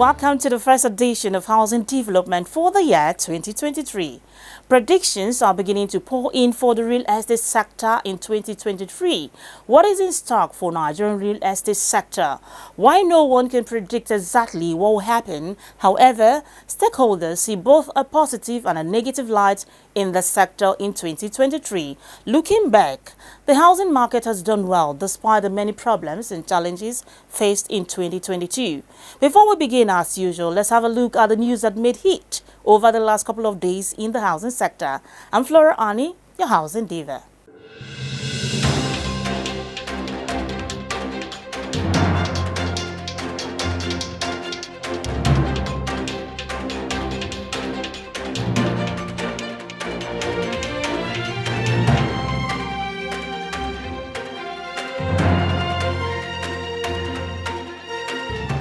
Welcome to the first edition of Housing Development for the year 2023. Predictions are beginning to pour in for the real estate sector in 2023. What is in stock for Nigerian real estate sector? Why no one can predict exactly what will happen. However, stakeholders see both a positive and a negative light in the sector in 2023. Looking back, the housing market has done well despite the many problems and challenges faced in 2022. Before we begin, as usual, let's have a look at the news that made hit over the last couple of days in the housing sector. I'm Flora Ani, your housing diva.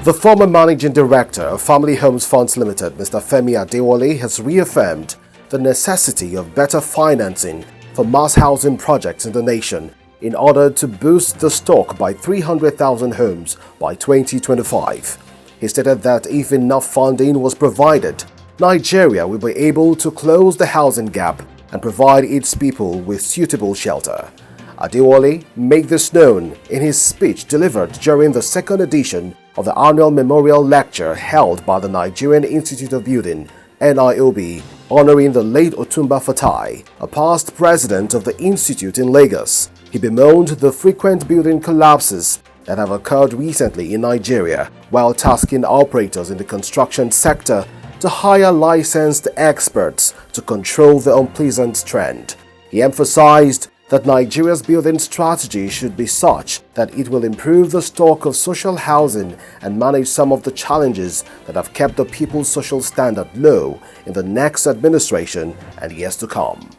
The former managing director of Family Homes Funds Limited, Mr. Femi Adewale, has reaffirmed the necessity of better financing for mass housing projects in the nation in order to boost the stock by 300,000 homes by 2025. He stated that if enough funding was provided, Nigeria will be able to close the housing gap and provide its people with suitable shelter. Adewale made this known in his speech delivered during the second edition of the annual memorial lecture held by the Nigerian Institute of Building, NIOB, honoring the late Otumba Fatai, a past president of the institute in Lagos. He bemoaned the frequent building collapses that have occurred recently in Nigeria, while tasking operators in the construction sector to hire licensed experts to control the unpleasant trend. He emphasized that Nigeria's building strategy should be such that it will improve the stock of social housing and manage some of the challenges that have kept the people's social standard low in the next administration and years to come.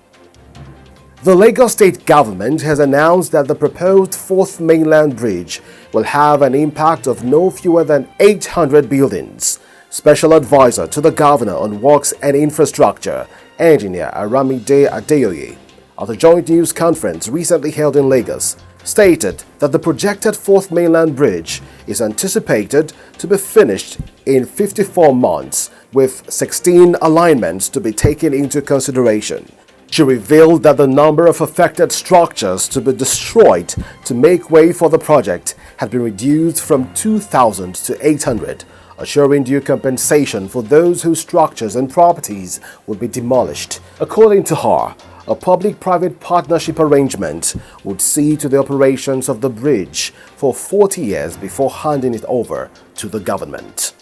The Lagos state government has announced that the proposed fourth mainland bridge will have an impact of no fewer than 800 buildings. Special advisor to the governor on works and infrastructure, engineer Aramide Adeoye, at the joint news conference recently held in Lagos, stated that the projected fourth mainland bridge is anticipated to be finished in 54 months, with 16 alignments to be taken into consideration. She revealed that the number of affected structures to be destroyed to make way for the project had been reduced from 2,000 to 800, assuring due compensation for those whose structures and properties would be demolished. According to her, a public-private partnership arrangement would see to the operations of the bridge for 40 years before handing it over to the government.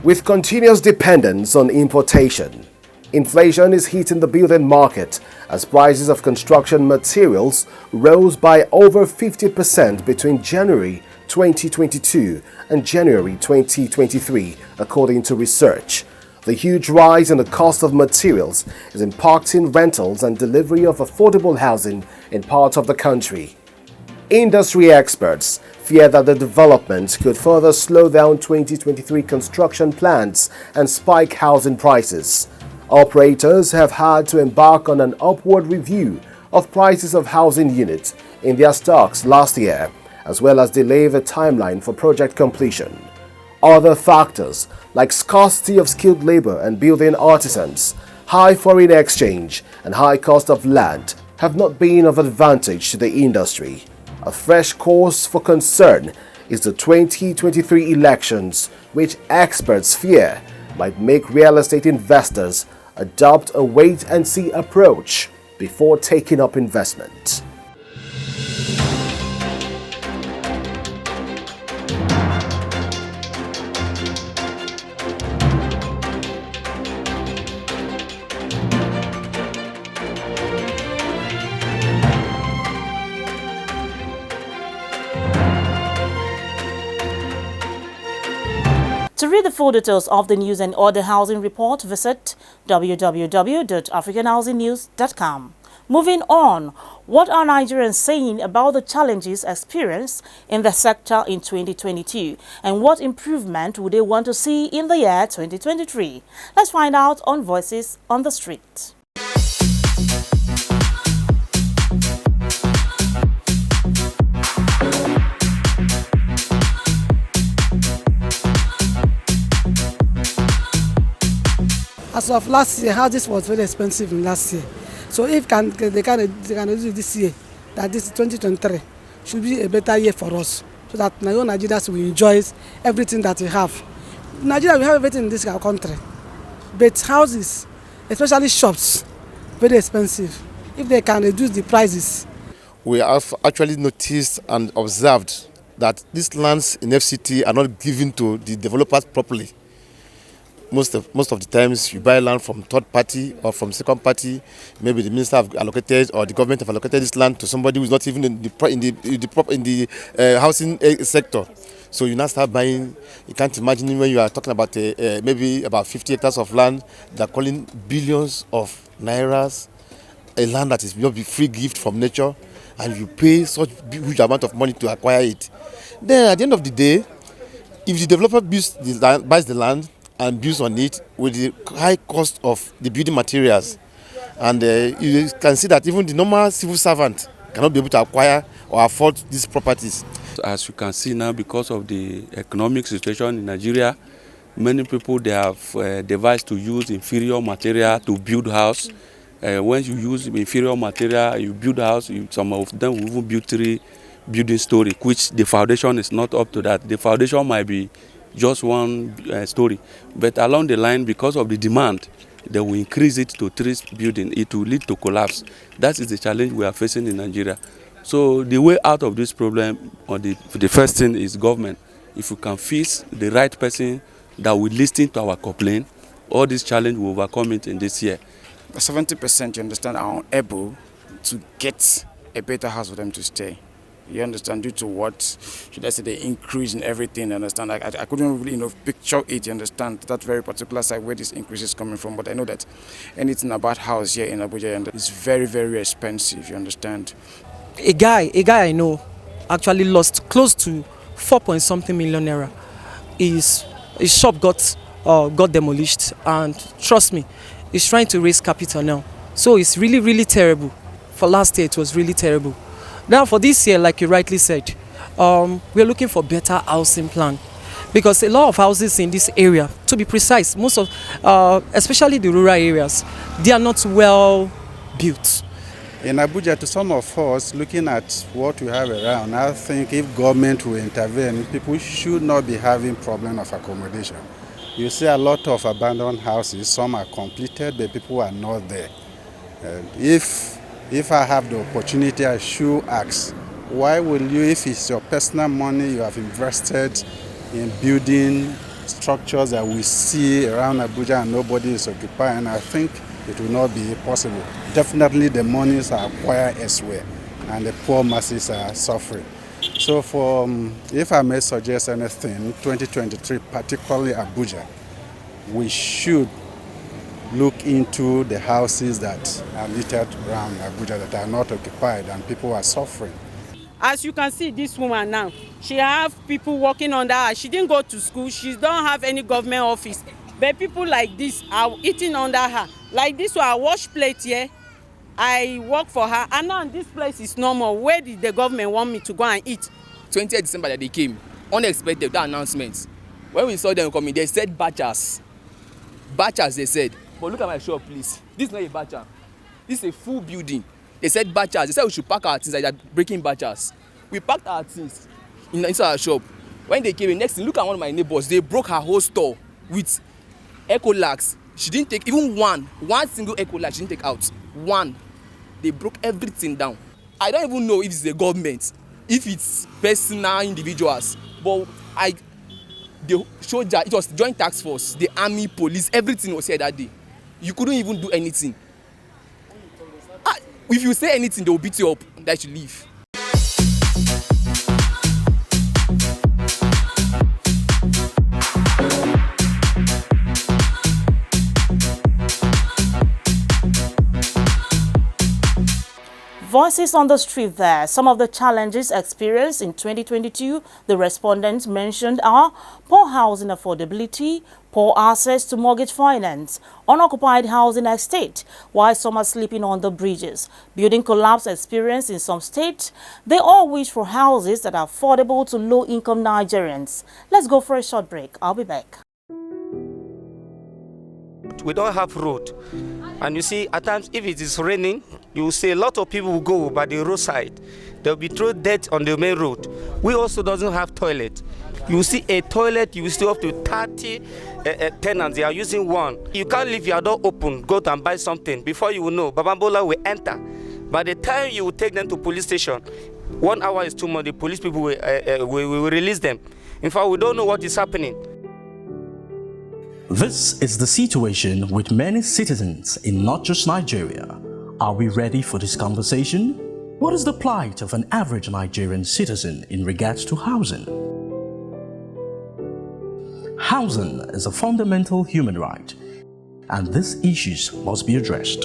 With continuous dependence on importation, inflation is hitting the building market as prices of construction materials rose by over 50% between January 2022 and January 2023, according to research. The huge rise in the cost of materials is impacting rentals and delivery of affordable housing in parts of the country. Industry experts fear that the development could further slow down 2023 construction plans and spike housing prices. Operators have had to embark on an upward review of prices of housing units in their stocks last year, as well as delay the timeline for project completion. Other factors like scarcity of skilled labor and building artisans, high foreign exchange, and high cost of land have not been of advantage to the industry. A fresh cause for concern is the 2023 elections, which experts fear might make real estate investors adopt a wait-and-see approach before taking up investment. To read the full details of the news and other housing report, visit www.africanhousingnews.com. Moving on, what are Nigerians saying about the challenges experienced in the sector in 2022 and what improvement would they want to see in the year 2023? Let's find out on Voices on the Street. As of last year, houses was very expensive in last year. So if they can do this year, that this 2023 should be a better year for us, so that Nigerians will enjoy everything that we have. Nigeria, we have everything in this country, but houses, especially shops, very expensive. If they can reduce the prices. We have actually noticed and observed that these lands in FCT are not given to the developers properly. Most of the times you buy land from third party or from second party. Maybe the minister have allocated or the government have allocated this land to somebody who is not even in the housing sector. So you now start buying. You can't imagine when you are talking about maybe about 50 hectares of land. They're calling billions of nairas, a land that is not a free gift from nature, and you pay such huge amount of money to acquire it. Then at the end of the day, if the developer buys the land and builds on it with the high cost of the building materials, and you can see that even the normal civil servant cannot be able to acquire or afford these properties. As you can see now, because of the economic situation in Nigeria, many people they have devised to use inferior material to build house. When you use inferior material, you build house, some of them will even build 3 building story, which the foundation is not up to that. The foundation might be just 1 story, but along the line, because of the demand, they will increase it to 3 building. It will lead to collapse. That is the challenge we are facing in Nigeria. So the way out of this problem, or the first thing is government. If we can fix the right person that will listen to our complaint, all this challenge will overcome it in this year. 70%, you understand, are unable to get a better house for them to stay. You understand, due to what, should I say, the increase in everything, you understand. I couldn't really, picture it, you understand, that very particular side where this increase is coming from. But I know that anything about house here in Abuja is very, very expensive, you understand. A guy I know actually lost close to 4-point-something million naira. His shop got demolished, and trust me, he's trying to raise capital now. So it's really, really terrible. For last year, it was really terrible. Now for this year, like you rightly said, we're looking for better housing plan, because a lot of houses in this area, to be precise, most of, especially the rural areas, they are not well built. In Abuja, to some of us, looking at what we have around, I think if government will intervene, people should not be having problem of accommodation. You see a lot of abandoned houses, some are completed, but people are not there. If I have the opportunity, I should ask, why will you, if it's your personal money you have invested in building structures that we see around Abuja and nobody is occupying, I think it will not be possible. Definitely the monies are acquired elsewhere and the poor masses are suffering. So if I may suggest anything, 2023, particularly Abuja, we should look into the houses that are littered around Abuja that are not occupied and people are suffering. As you can see, this woman now, she have people working under her. She didn't go to school. She don't have any government office. But people like this are eating under her. Like this one, I wash plate here. I work for her. And now this place is normal. Where did the government want me to go and eat? 20th December that they came, unexpected, that announcement. When we saw them coming, they said batchers. Batchers, they said. But look at my shop, please. This is not a batcher. This is a full building. They said batchers. They said we should pack our things like that, breaking batchers. We packed our things inside our shop. When they came in, next thing, look at one of my neighbors. They broke her whole store with Ecolax. She didn't take even one single Ecolax. She didn't take out. One. They broke everything down. I don't even know if it's the government, if it's personal individuals, but the soldier, it was joint task force, the army, police, everything was here that day. You couldn't even do anything. If you say anything, they will beat you up. That you leave. Voices on the street there. Some of the challenges experienced in 2022, the respondents mentioned are poor housing affordability, poor access to mortgage finance, unoccupied housing estate, while some are sleeping on the bridges, building collapse experience in some states. They all wish for houses that are affordable to low-income Nigerians. Let's go for a short break. I'll be back. we don't have road. And you see, at times, if it is raining, you will see a lot of people will go by the roadside. They'll be thrown dirt on the main road. We also doesn't have toilet. You see a toilet, you still have to 30 tenants, they are using one. You can't leave your door open, go and buy something. Before you will know, Babambola will enter. By the time you will take them to police station, 1 hour is too much, the police people will release them. In fact, we don't know what is happening. This is the situation with many citizens in not just Nigeria. Are we ready for this conversation? What is the plight of an average Nigerian citizen in regards to housing? Housing is a fundamental human right, and these issues must be addressed.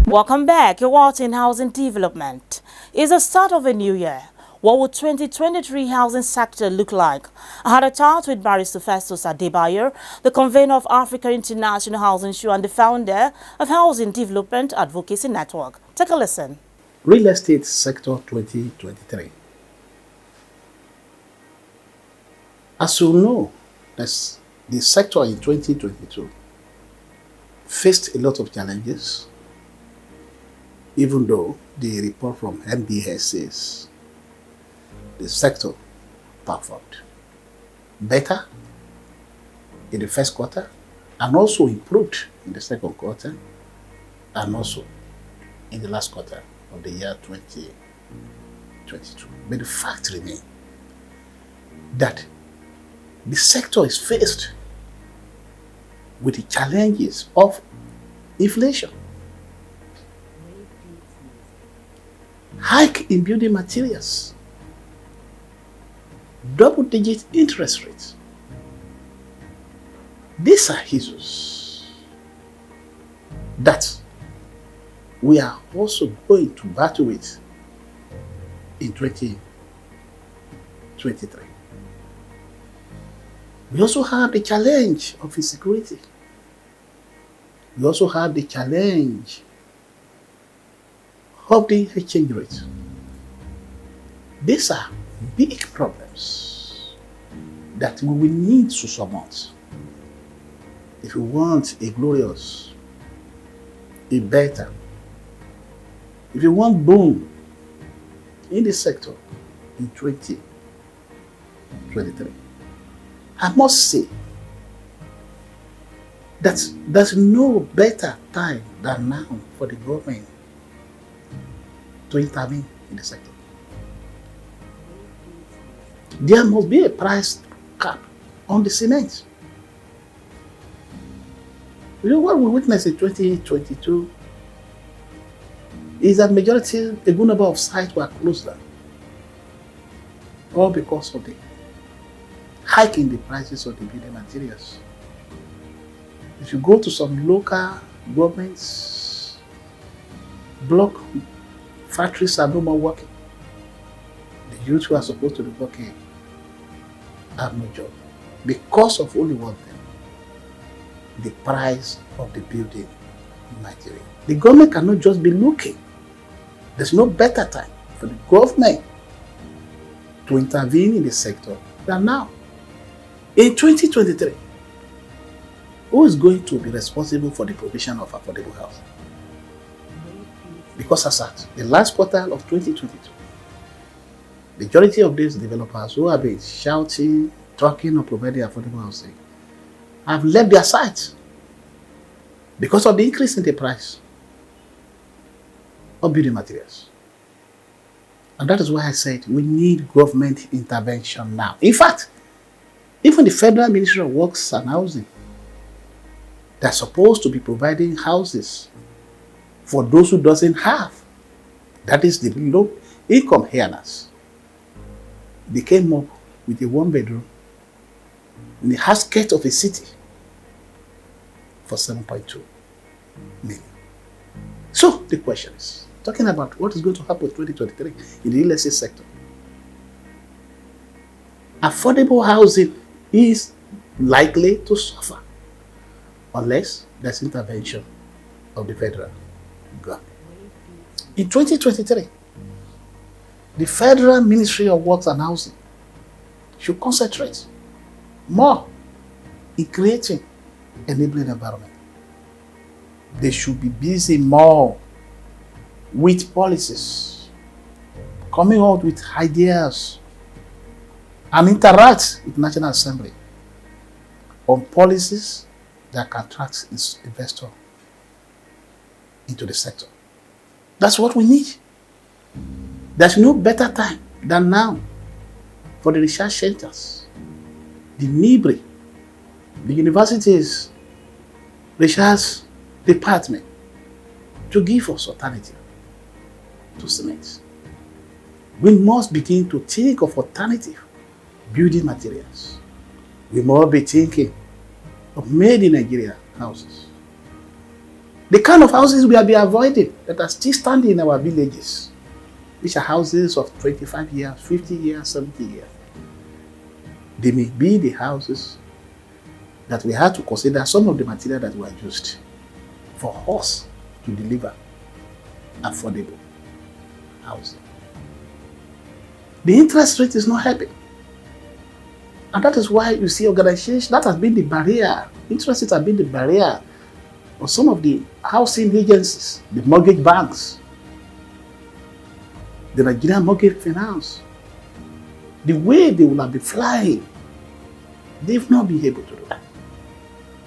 Welcome back. You're watching Housing Development. It's the start of a new year. What will 2023 housing sector look like? I had a chat with Barrister Festus Adebayo, the convener of Africa International Housing Show and the founder of Housing Development Advocacy Network. Take a listen. Real estate sector 2023. As you know, the sector in 2022 faced a lot of challenges, even though the report from MBS says the sector performed better in the first quarter and also improved in the second quarter and also in the last quarter of the year 2022. But the fact remains that the sector is faced with the challenges of inflation, hike in building materials, double-digit interest rates. These are issues that we are also going to battle with in 2023. We also have the challenge of insecurity. We also have the challenge of the exchange rate. These are big problems that we will need to surmount if we want a glorious, a better, if you want boom in the sector in 2023. I must say that there's no better time than now for the government to intervene in the sector. There must be a price cap on the cement. You know what we witnessed in 2022 is that majority, a good number of sites were closed down, all because of the hike in the prices of the building materials. If you go to some local governments, block factories are no more working. The youth who are supposed to be working have no job because of only one thing: the price of the building material. The government cannot just be looking. There's no better time for the government to intervene in the sector than now. In 2023, who is going to be responsible for the provision of affordable housing? Because as at the last quarter of 2022, the majority of these developers who have been shouting, talking of providing affordable housing have left their sites because of the increase in the price of building materials. And that is why I said we need government intervention now. In fact, even the Federal Ministry of Works and Housing, they're supposed to be providing houses for those who doesn't have. That is the low income earners. They came up with a 1-bedroom in the outskirts of a city for 7.2 million. So the question is, talking about what is going to happen in 2023 in the real estate sector. Affordable housing is likely to suffer unless there's intervention of the federal government. In 2023, the Federal Ministry of Works and Housing should concentrate more in creating enabling environment. They should be busy more with policies, coming out with ideas, and interact with National Assembly on policies that can attract investors into the sector. That's what we need. There's no better time than now for the research centers, the NIBRI, the universities, research department to give us alternative to cement. We must begin to think of alternative building materials. We must be thinking of made in Nigeria houses. The kind of houses we have been avoiding that are still standing in our villages, which are houses of 25 years, 50 years, 70 years. They may be the houses that we have to consider some of the material that were used for us to deliver affordable housing. The interest rate is not helping. And that is why you see organizations, that has been the barrier. Interest rates have been the barrier of some of the housing agencies, the mortgage banks, the Nigerian Mortgage Finance. The way they will have been flying, they've not been able to do that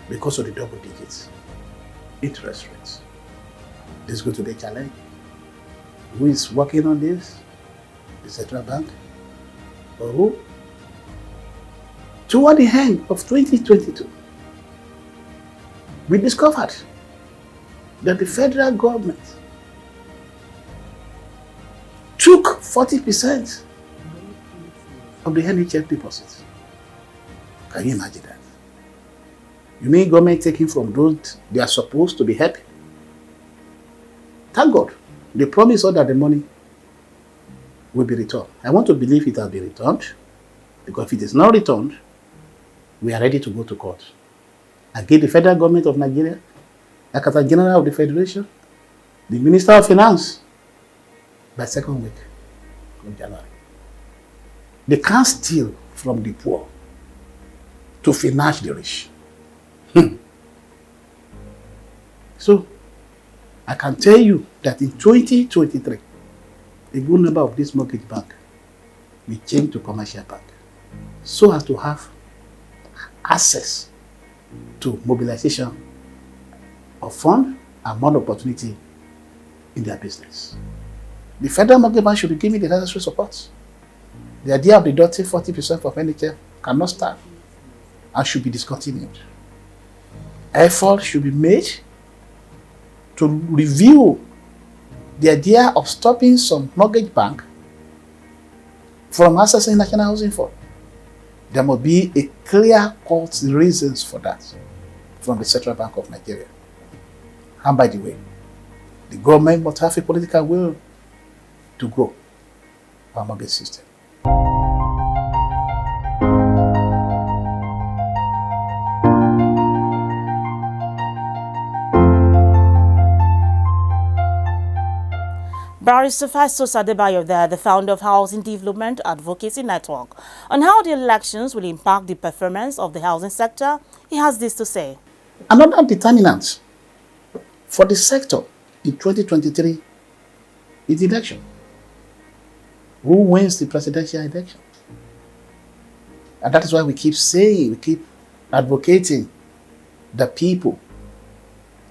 because of the double digits interest rates. Let's go to the challenge. Who is working on this? The central bank? Or who? Toward the end of 2022, we discovered that the federal government took 40% of the NHF deposits. Can you imagine that? You mean government taking from those they are supposed to be helping? Thank God, they promised us that the money will be returned. I want to believe it has been returned, because if it is not returned, we are ready to go to court. Against the federal government of Nigeria, the Secretary General of the Federation, the Minister of Finance, by second week of January. They can't steal from the poor to finance the rich. So, I can tell you that in 2023, a good number of this mortgage bank will change to commercial bank so as to have access to mobilization of fund and more opportunity in their business. The federal mortgage bank should be giving the necessary support. The idea of deducting 40% of NHF cannot stand and should be discontinued. Effort should be made to review the idea of stopping some mortgage bank from accessing National Housing Fund. There must be a clear-cut reasons for that from the Central Bank of Nigeria. And by the way, the government must have a political will to grow our mortgage system. Barrister Festus Adebayo there, the founder of Housing Development Advocacy Network. On how the elections will impact the performance of the housing sector, he has this to say. Another determinant for the sector in 2023 is the election. Who wins the presidential election? And that is why we keep saying, we keep advocating that people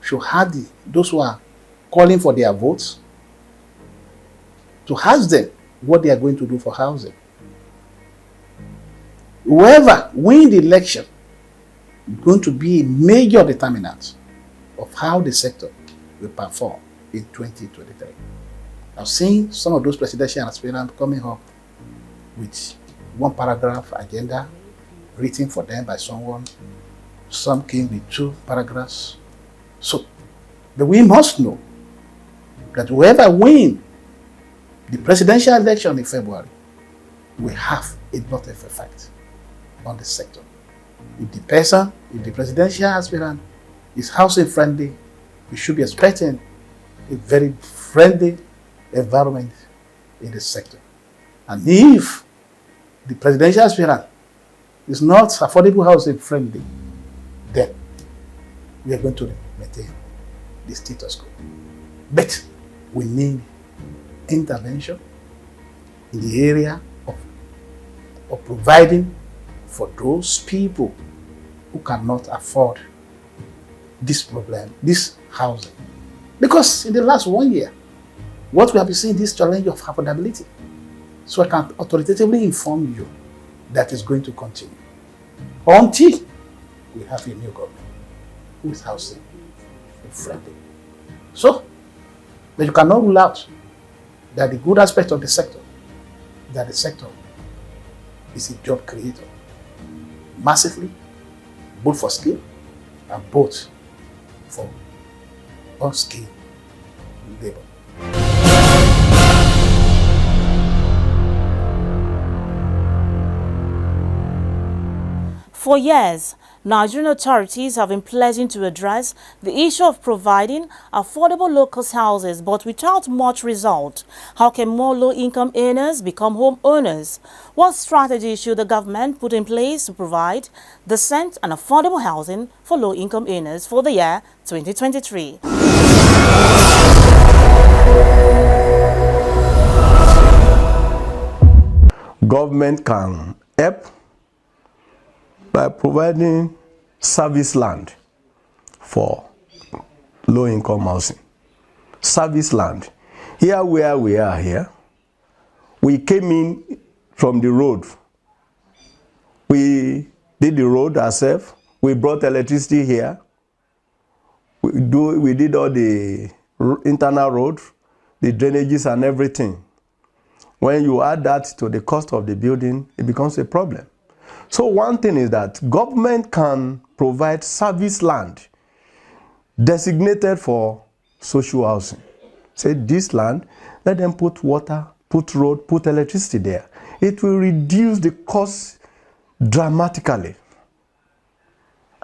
should have those who are calling for their votes to ask them what they are going to do for housing. Whoever wins the election is going to be a major determinant of how the sector will perform in 2023. I've seen some of those presidential aspirants coming up with one paragraph agenda written for them by someone. Some came with 2 paragraphs. So, but we must know that whoever wins the presidential election in February will have a lot of effect on the sector. If the person, if the presidential aspirant is housing friendly, we should be expecting a very friendly environment in the sector. And if the presidential aspirant is not affordable housing friendly, then we are going to maintain the status quo. But we need intervention in the area of providing for those people who cannot afford this problem, this housing. Because in the last 1 year, what we have been seeing this challenge of affordability. So I can authoritatively inform you that is going to continue until we have a new government who is housing friendly. So, but you cannot rule out that the good aspect of the sector, that the sector is a job creator, massively, both for skill and both for unskilled labor. For years, Nigerian authorities have been pledging to address the issue of providing affordable low-cost houses, but without much result. How can more low-income earners become homeowners? What strategy should the government put in place to provide decent and affordable housing for low-income earners for the year 2023? Government can help by providing service land for low-income housing. Service land. Here where we are here, we came in from the road. We did the road ourselves. We brought electricity here. We did all the internal road, the drainages and everything. When you add that to the cost of the building, it becomes a problem. So one thing is that government can provide service land designated for social housing. Say this land, let them put water, put road, put electricity there. It will reduce the cost dramatically.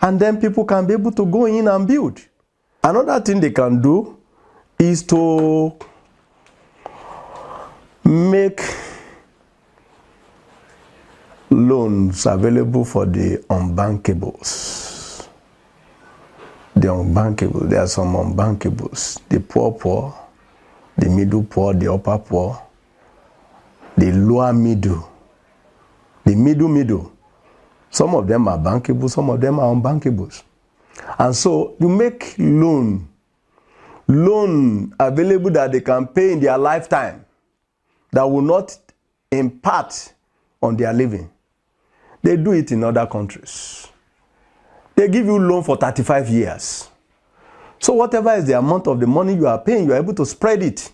And then people can be able to go in and build. Another thing they can do is to make loans available for the unbankables. The unbankable, there are some unbankables. The poor, the middle poor, the upper poor, the lower middle, the middle. Some of them are bankable, some of them are unbankables. And so you make loan available that they can pay in their lifetime that will not impact on their living. They do it in other countries. They give you loan for 35 years. So whatever is the amount of the money you are paying, you are able to spread it.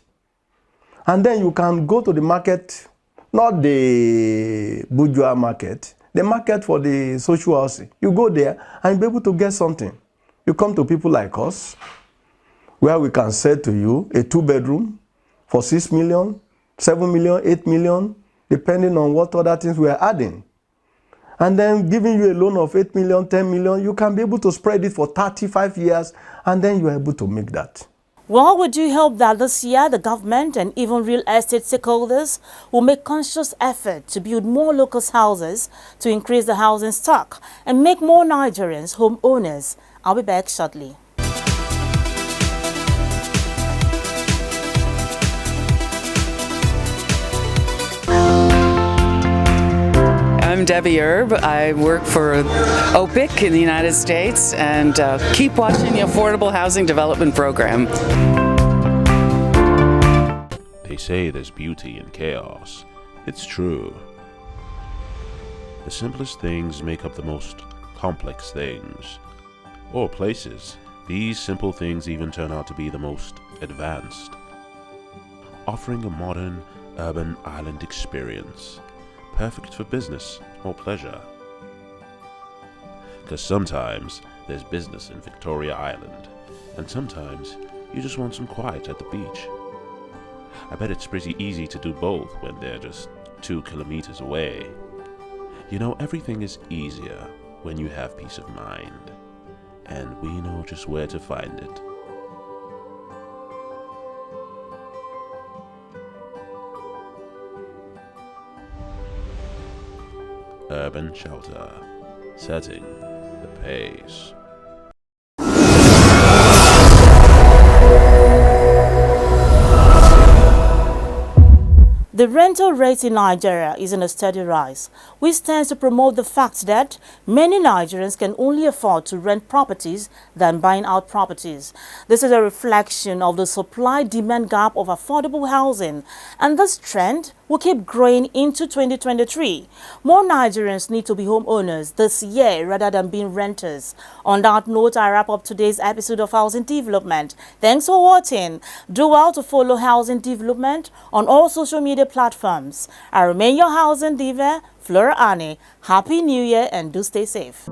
And then you can go to the market, not the bourgeois market, the market for the social housing. You go there and be able to get something. You come to people like us, where we can sell to you a 2-bedroom for 6 million, 7 million, 8 million, depending on what other things we are adding. And then giving you a loan of 8 million, 10 million, you can be able to spread it for 35 years, and then you are able to make that. Well, we do hope that this year the government and even real estate stakeholders will make conscious effort to build more local houses to increase the housing stock and make more Nigerians homeowners. I'll be back shortly. I'm Debbie Erb. I work for OPIC in the United States and keep watching the Affordable Housing Development Program. They say there's beauty in chaos. It's true. The simplest things make up the most complex things. Or places, these simple things even turn out to be the most advanced, offering a modern, urban island experience, perfect for business or pleasure. Because sometimes there's business in Victoria Island, and sometimes you just want some quiet at the beach. I bet it's pretty easy to do both when they're just 2 kilometers away. You know, everything is easier when you have peace of mind. and we know just where to find it. Urban Shelter, setting the pace. The rental rate in Nigeria is on a steady rise, which tends to promote the fact that many Nigerians can only afford to rent properties than buying out properties. This is a reflection of the supply-demand gap of affordable housing, and this trend will keep growing into 2023. More Nigerians need to be homeowners this year rather than being renters. On that note, I wrap up today's episode of Housing Development. Thanks for watching. Do well to follow Housing Development on all social media platforms. I remain your housing diva, Flora Annie. Happy New Year and do stay safe.